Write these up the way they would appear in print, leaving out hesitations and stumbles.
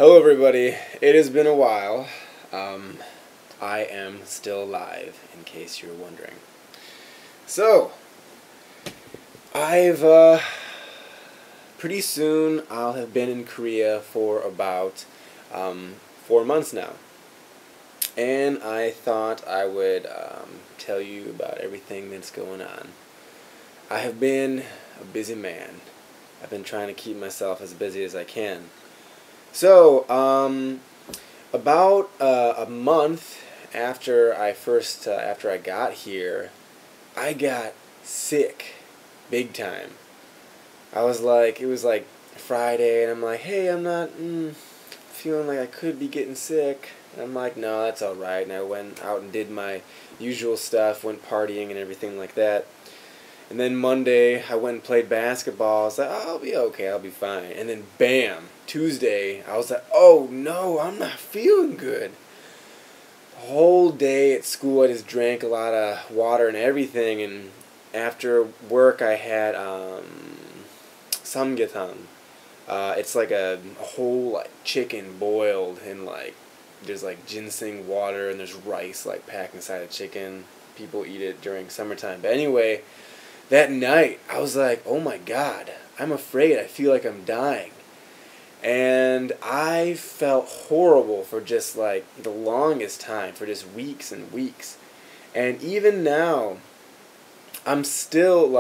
Hello, everybody. It has been a while. I am still alive, in case you're wondering. So, pretty soon I'll have been in Korea for about 4 months now. And I thought I would tell you about everything that's going on. I have been a busy man. I've been trying to keep myself as busy as I can. So, about a month after I got here, I got sick, big time. It was like Friday, and I'm like, hey, I'm not feeling like I could be getting sick. And I'm like, no, that's all right. And I went out and did my usual stuff, went partying and everything like that. And then Monday, I went and played basketball. I was like, oh, I'll be okay, I'll be fine. And then bam, Tuesday, I was like, oh no, I'm not feeling good. The whole day at school, I just drank a lot of water and everything. And after work, I had samgyetang. It's like a whole chicken boiled in there's ginseng water and there's rice packed inside the chicken. People eat it during summertime. But anyway, that night, I was like, oh my God, I'm afraid. I feel like I'm dying. And I felt horrible for just the longest time, for just weeks and weeks. And even now, I'm still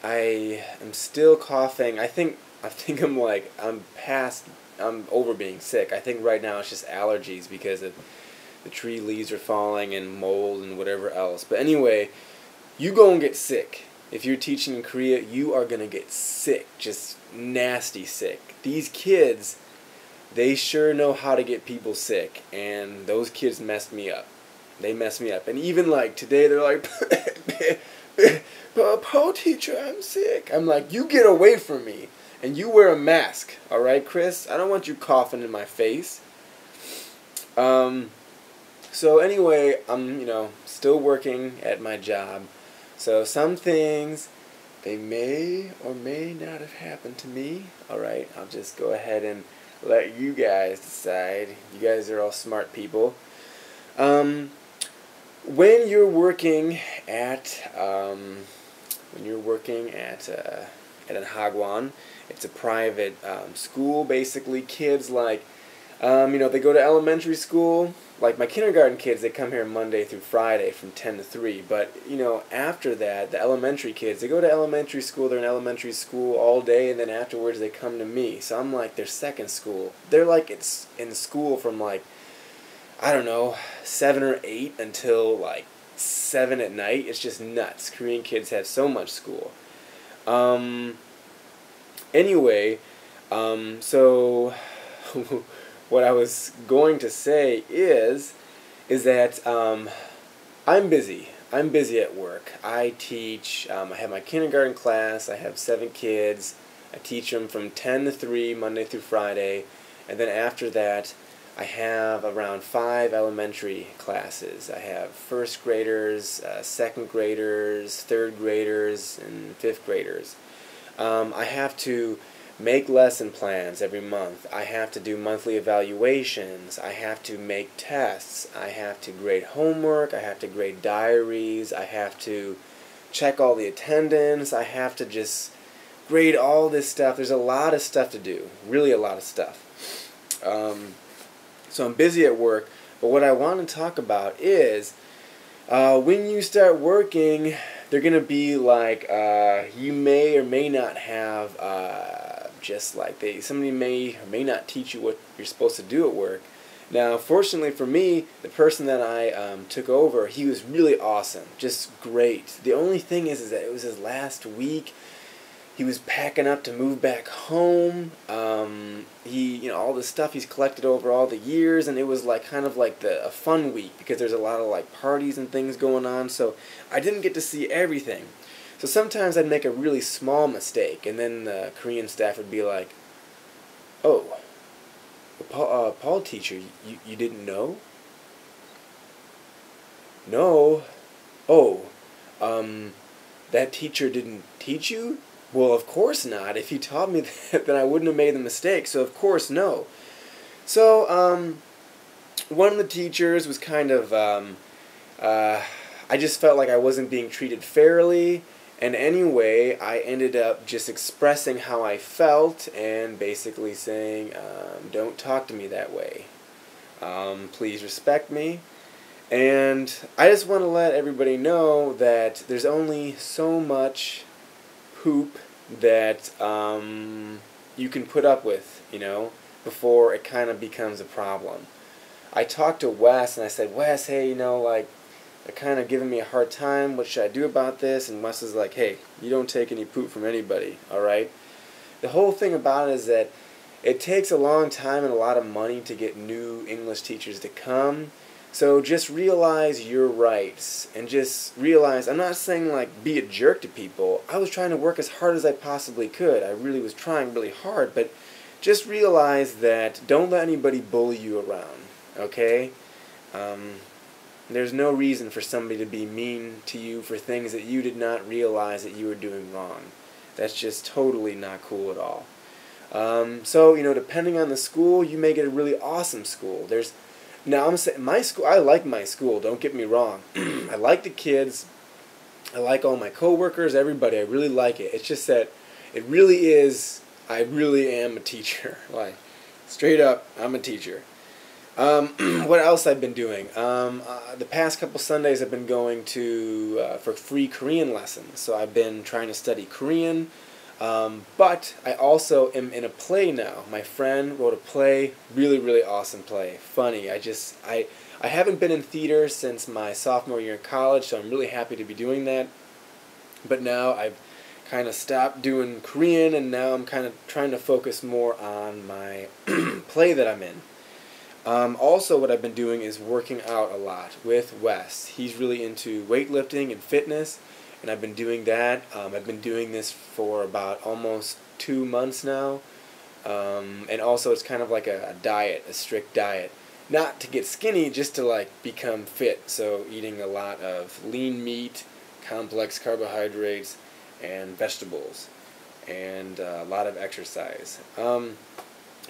I'm still coughing. I think I'm over being sick. I think right now it's just allergies because of the tree leaves are falling and mold and whatever else. But anyway, you go and get sick. If you're teaching in Korea, you are going to get sick, just nasty sick. These kids, they sure know how to get people sick, and those kids messed me up. They messed me up. And even today, they're like, Paul teacher, I'm sick. I'm like, you get away from me, and you wear a mask, all right, Chris? I don't want you coughing in my face. So anyway, I'm, still working at my job. So some things, they may or may not have happened to me. Alright, I'll just go ahead and let you guys decide. You guys are all smart people. When you're working at an Hagwon, it's a private school. Basically, kids they go to elementary school. Like my kindergarten kids, they come here Monday through Friday from 10 to 3. But, after that, the elementary kids, they go to elementary school. They're in elementary school all day, and then afterwards they come to me. So I'm like their second school. They're it's in school from I don't know, 7 or 8 until 7 at night. It's just nuts. Korean kids have so much school. Anyway, so what I was going to say is that I'm busy. I'm busy at work. I teach. I have my kindergarten class. I have 7 kids. I teach them from 10 to 3 Monday through Friday, and then after that, I have around 5 elementary classes. I have first graders, second graders, third graders, and fifth graders. I have to make lesson plans every month. I have to do monthly evaluations. I have to make tests. I have to grade homework. I have to grade diaries. I have to check all the attendance. I have to just grade all this stuff. There's a lot of stuff to do. Really a lot of stuff. So I'm busy at work. But what I want to talk about is when you start working, they're going to be you may or may not have somebody may or may not teach you what you're supposed to do at work. Now, fortunately for me, the person that I took over, he was really awesome, just great. The only thing is that it was his last week. He was packing up to move back home. All the stuff he's collected over all the years, and it was a fun week because there's a lot of parties and things going on. So I didn't get to see everything. So sometimes I'd make a really small mistake, and then the Korean staff would be like, "Oh, Paul teacher, you didn't know? No. Oh, that teacher didn't teach you? Well, of course not. If he taught me that, then I wouldn't have made the mistake, so of course no." So, one of the teachers was kind of, I just felt like I wasn't being treated fairly, and anyway, I ended up just expressing how I felt and basically saying, don't talk to me that way. Please respect me. And I just want to let everybody know that there's only so much poop that you can put up with, before it kind of becomes a problem. I talked to Wes and I said, Wes, hey, like, they're kind of giving me a hard time. What should I do about this? And Wes is like, hey, you don't take any poop from anybody, alright? The whole thing about it is that it takes a long time and a lot of money to get new English teachers to come. So just realize your rights and just realize, I'm not saying like be a jerk to people. I was trying to work as hard as I possibly could. I really was trying really hard, but just realize that don't let anybody bully you around, okay? There's no reason for somebody to be mean to you for things that you did not realize that you were doing wrong. That's just totally not cool at all. So, depending on the school, you may get a really awesome school. Now I'm saying my school, I like my school, don't get me wrong. I like the kids, I like all my coworkers, everybody, I really like it. It's just that it really is, I really am a teacher. Like, straight up, I'm a teacher. What else I've been doing? The past couple Sundays I've been going to, for free Korean lessons. So I've been trying to study Korean. But I also am in a play now. My friend wrote a play, really, really awesome play. Funny. I haven't been in theater since my sophomore year in college, so I'm really happy to be doing that. But now I've kind of stopped doing Korean, and now I'm kind of trying to focus more on my play that I'm in. Also, what I've been doing is working out a lot with Wes. He's really into weightlifting and fitness, and I've been doing that. I've been doing this for about almost 2 months now. And also, it's kind of like a diet, a strict diet. Not to get skinny, just to like become fit. So eating a lot of lean meat, complex carbohydrates, and vegetables, and a lot of exercise.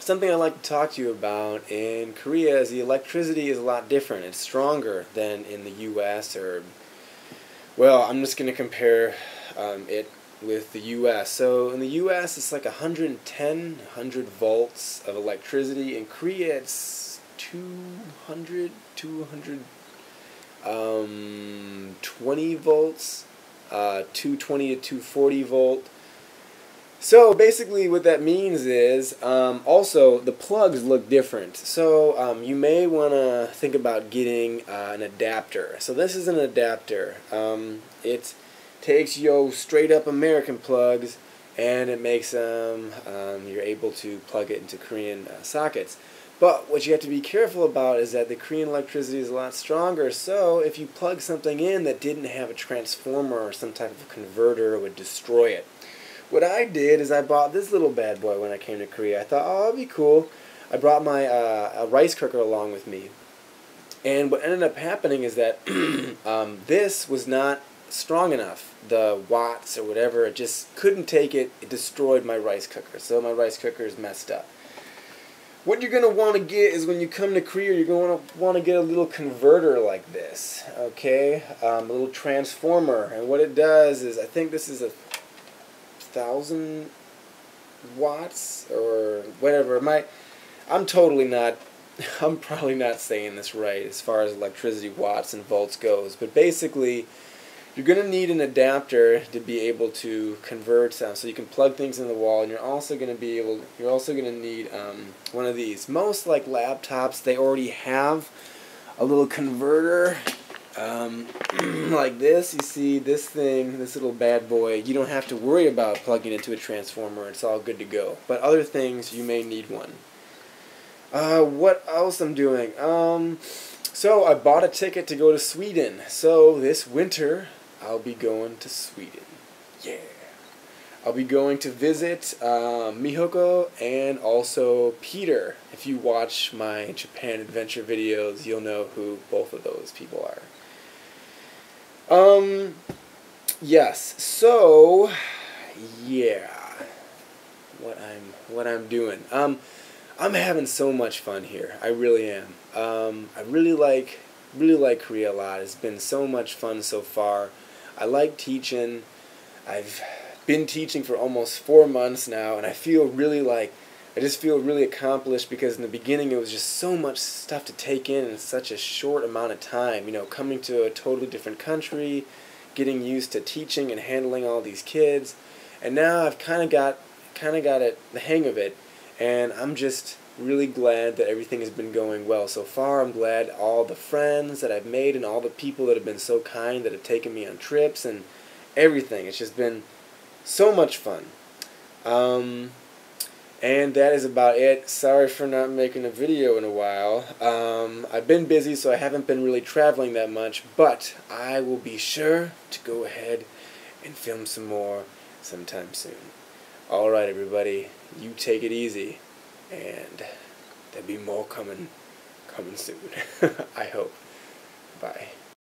Something I'd like to talk to you about in Korea is the electricity is a lot different. It's stronger than in the U.S. Well, I'm just going to compare it with the U.S. So in the U.S. it's like 100 volts of electricity. In Korea it's 220 volts, 220 to 240 volt. So basically what that means is, also the plugs look different. So you may want to think about getting an adapter. So this is an adapter. It takes your straight up American plugs and it makes them, you're able to plug it into Korean sockets. But what you have to be careful about is that the Korean electricity is a lot stronger, so if you plug something in that didn't have a transformer or some type of a converter, it would destroy it. What I did is I bought this little bad boy when I came to Korea. I thought, oh, that'd be cool. I brought my a rice cooker along with me. And what ended up happening is that this was not strong enough. The watts or whatever, it just couldn't take it. It destroyed my rice cooker. So my rice cooker is messed up. What you're going to want to get is when you come to Korea, you're going to want to get a little converter like this. Okay? A little transformer. And what it does is, I think this is 1,000 watts or whatever. I'm probably not saying this right as far as electricity watts and volts goes, but basically you're going to need an adapter to be able to convert so you can plug things in the wall, and you're also going to need one of these. Most like laptops, they already have a little converter like this. You see this thing, this little bad boy, you don't have to worry about plugging into a transformer. It's all good to go. But other things, you may need one. What else I'm doing? So I bought a ticket to go to Sweden. So this winter, I'll be going to Sweden. Yeah. I'll be going to visit Mihoko and also Peter. If you watch my Japan adventure videos, you'll know who both of those people are. Yes. So, yeah. What I'm doing. I'm having so much fun here. I really am. I really like Korea a lot. It's been so much fun so far. I like teaching. I've been teaching for almost 4 months now, and I just feel really accomplished because in the beginning it was just so much stuff to take in such a short amount of time. You know, coming to a totally different country, getting used to teaching and handling all these kids, and now I've kind of got the hang of it, and I'm just really glad that everything has been going well so far. I'm glad all the friends that I've made and all the people that have been so kind that have taken me on trips and everything. It's just been so much fun. And that is about it. Sorry for not making a video in a while. I've been busy, so I haven't been really traveling that much, but I will be sure to go ahead and film some more sometime soon. Alright everybody, you take it easy, and there'll be more coming soon. I hope.